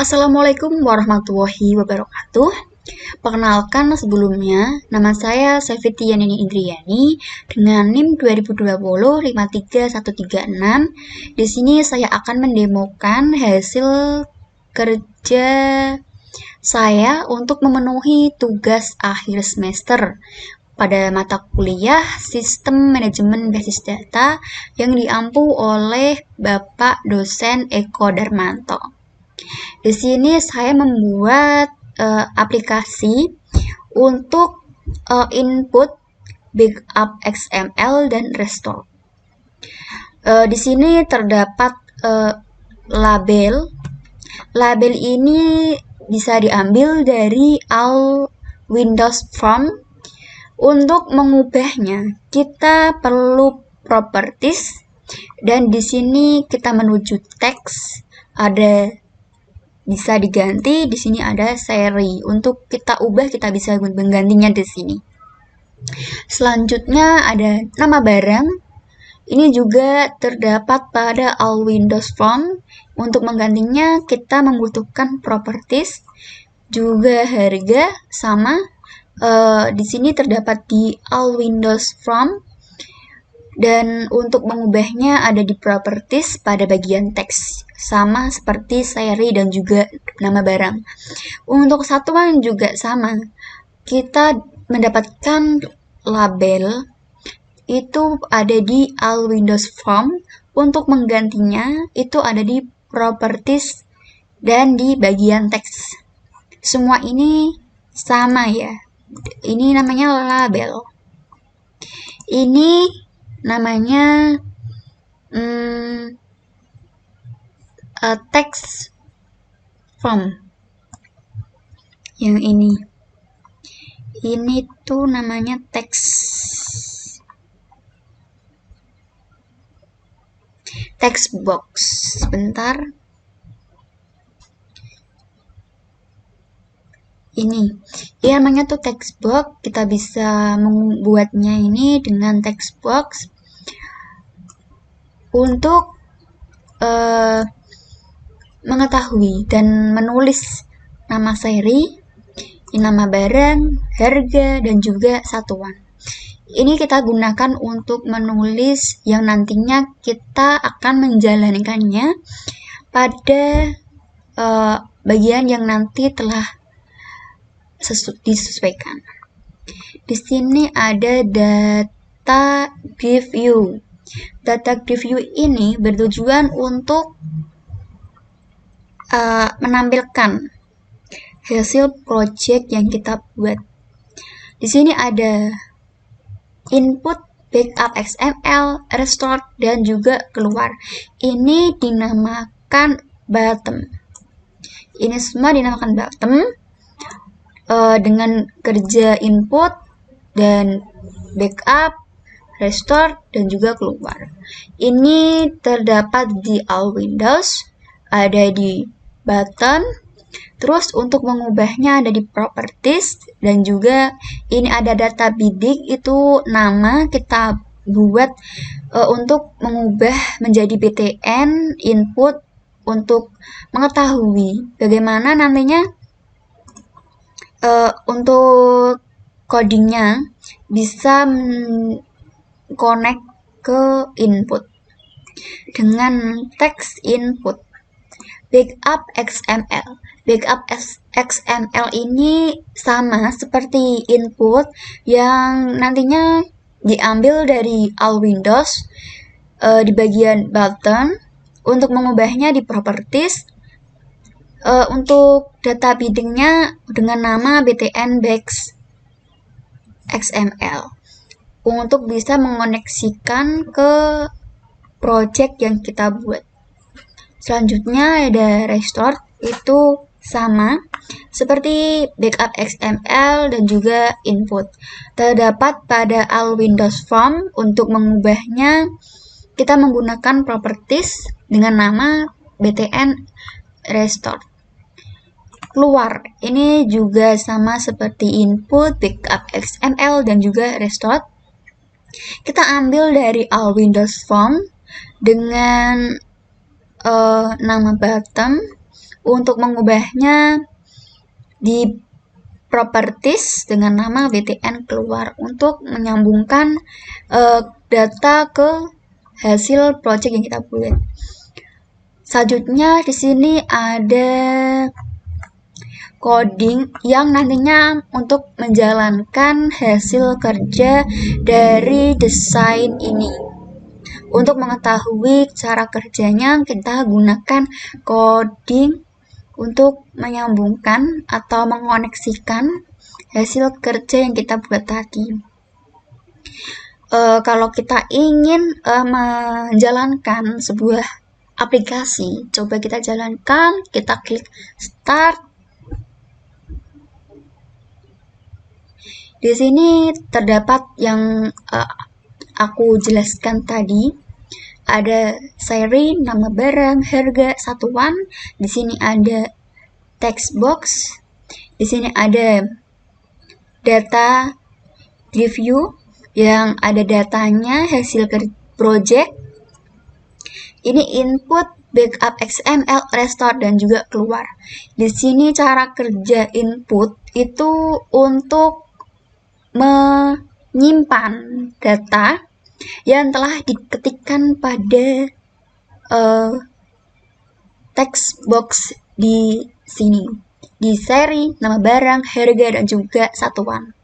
Assalamualaikum warahmatullahi wabarakatuh. Perkenalkan sebelumnya, nama saya Sevitianini Indriani dengan NIM 2020-53136. Di sini saya akan mendemokan hasil kerja saya untuk memenuhi tugas akhir semester pada mata kuliah Sistem Manajemen Basis Data yang diampu oleh Bapak dosen Eko Darmanto. Di sini saya membuat aplikasi untuk input backup XML dan restore. Di sini terdapat label. Label ini bisa diambil dari all Windows Form. Untuk mengubahnya, kita perlu properties dan di sini kita menuju teks, ada bisa diganti, di sini ada seri. Untuk kita ubah, kita bisa menggantinya di sini. Selanjutnya ada nama barang. Ini juga terdapat pada all Windows Form. Untuk menggantinya, kita membutuhkan properties, juga harga sama. Di sini terdapat di all Windows Form. Dan untuk mengubahnya ada di properties pada bagian teks, sama seperti seri dan juga nama barang. Untuk satuan juga sama, kita mendapatkan label itu ada di all Windows Form. Untuk menggantinya itu ada di properties dan di bagian teks. Semua ini sama ya, ini namanya label. Ini namanya text form. Yang ini tuh namanya text box. Sebentar, ini namanya tuh text box. Kita bisa membuatnya ini dengan text box untuk mengetahui dan menulis nama seri, nama barang, harga, dan juga satuan. Ini kita gunakan untuk menulis yang nantinya kita akan menjalankannya pada bagian yang nanti telah disesuaikan. Di sini ada data give view. Data give view ini bertujuan untuk menampilkan hasil project yang kita buat. Di sini ada input, backup XML, restore, dan juga keluar. Ini dinamakan bottom. Ini semua dinamakan bottom dengan kerja input dan backup, restore, dan juga keluar. Ini terdapat di all Windows, ada di button. Terus untuk mengubahnya ada di properties, dan juga ini ada data bidding, itu nama kita buat untuk mengubah menjadi btn input untuk mengetahui bagaimana nantinya untuk codingnya bisa connect ke input dengan text input. Backup XML. Backup XML ini sama seperti input yang nantinya diambil dari all Windows di bagian button. Untuk mengubahnya di properties, untuk data biddingnya dengan nama btn back XML untuk bisa mengoneksikan ke project yang kita buat. Selanjutnya ada restore, itu sama seperti backup XML dan juga input. Terdapat pada all Windows Form. Untuk mengubahnya kita menggunakan properties dengan nama btn restore. Keluar, ini juga sama seperti input, backup XML, dan juga restore. Kita ambil dari all Windows Form dengan nama bottom. untuk mengubahnya di properties dengan nama btn keluar untuk menyambungkan data ke hasil project yang kita buat. Selanjutnya di sini ada coding yang nantinya untuk menjalankan hasil kerja dari desain ini. Untuk mengetahui cara kerjanya, kita gunakan coding untuk menyambungkan atau mengoneksikan hasil kerja yang kita buat tadi. Kalau kita ingin menjalankan sebuah aplikasi, coba kita jalankan, kita klik start. Di sini terdapat yang aku jelaskan tadi. Ada seri, nama barang, harga, satuan. Di sini ada text box. Di sini ada data review yang ada datanya, hasil project. Ini input, backup XML, restore, dan juga keluar. Di sini cara kerja input itu untuk menyimpan data yang telah diketikkan pada text box di sini, di seri, nama barang, harga, dan juga satuan.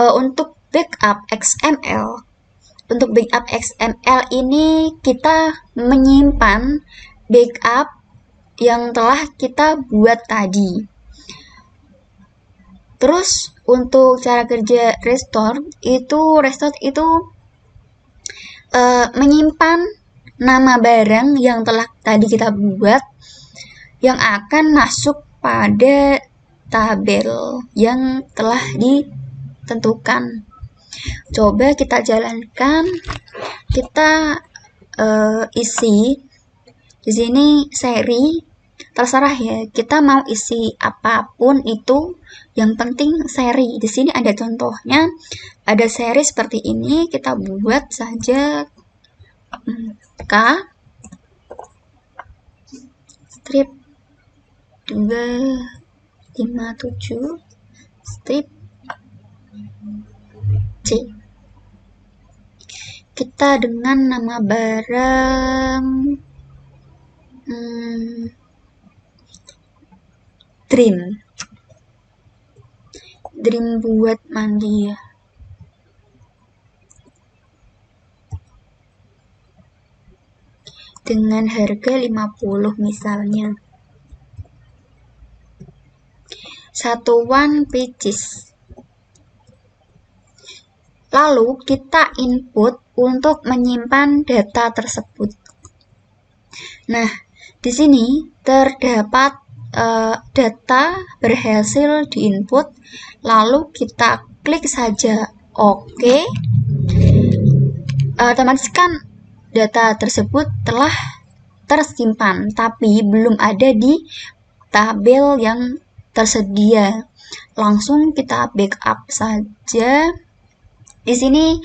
Untuk backup XML ini kita menyimpan backup yang telah kita buat tadi. Terus untuk cara kerja restore itu menyimpan nama barang yang telah tadi kita buat yang akan masuk pada tabel yang telah ditentukan. Coba kita jalankan, kita isi di sini seri, terserah ya, kita mau isi apapun itu, yang penting seri. Di sini ada contohnya, ada seri seperti ini, kita buat saja K strip 257 strip C. Kita dengan nama barang Dream buat mandi ya. Dengan harga 50 misalnya. Satuan pieces. Lalu kita input untuk menyimpan data tersebut. Nah, di sini terdapat data berhasil diinput, lalu kita klik saja OK. Otomatis kan data tersebut telah tersimpan, tapi belum ada di tabel yang tersedia. Langsung kita backup saja. Di sini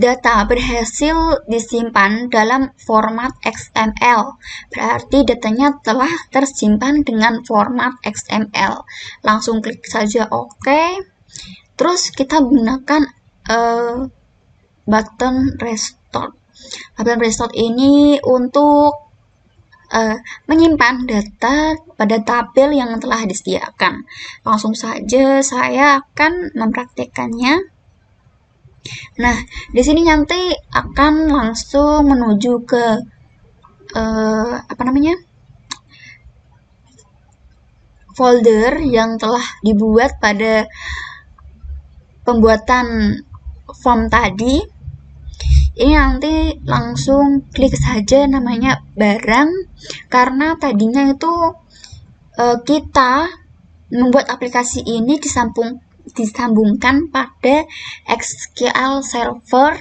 data berhasil disimpan dalam format XML. Berarti datanya telah tersimpan dengan format XML. Langsung klik saja OK. Terus kita gunakan button restore. Button restore ini untuk menyimpan data pada tabel yang telah disediakan. Langsung saja saya akan mempraktekannya. Nah, di sini nanti akan langsung menuju ke folder yang telah dibuat pada pembuatan form tadi. Ini nanti langsung klik saja namanya barang, karena tadinya itu kita membuat aplikasi ini disambungkan pada SQL Server,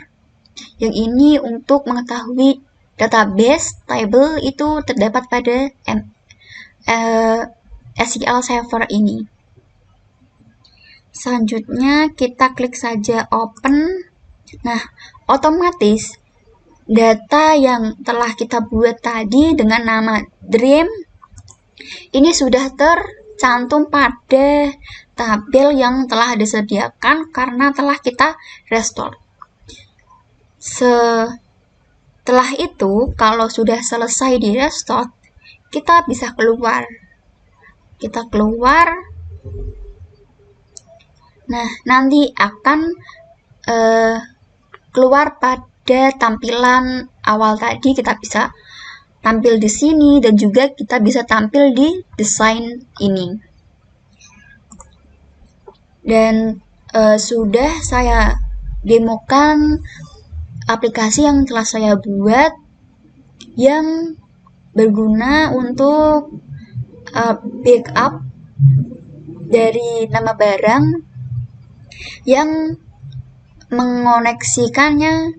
yang ini untuk mengetahui database table itu terdapat pada SQL Server ini. Selanjutnya kita klik saja open. Nah, otomatis data yang telah kita buat tadi dengan nama Dream Ini sudah tercantum pada tabel yang telah disediakan karena telah kita restore. Setelah itu, kalau sudah selesai di restore, kita bisa keluar. Kita keluar. Nah, nanti akan keluar pada tampilan awal tadi. Kita bisa tampil di sini dan juga kita bisa tampil di desain ini. Dan sudah saya demokan aplikasi yang telah saya buat yang berguna untuk backup dari nama barang yang mengoneksikannya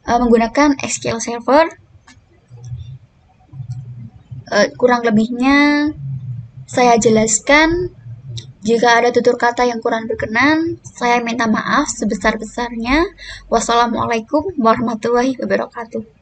menggunakan SQL Server. Kurang lebihnya saya jelaskan. Jika ada tutur kata yang kurang berkenan, saya minta maaf sebesar-besarnya. Wassalamualaikum warahmatullahi wabarakatuh.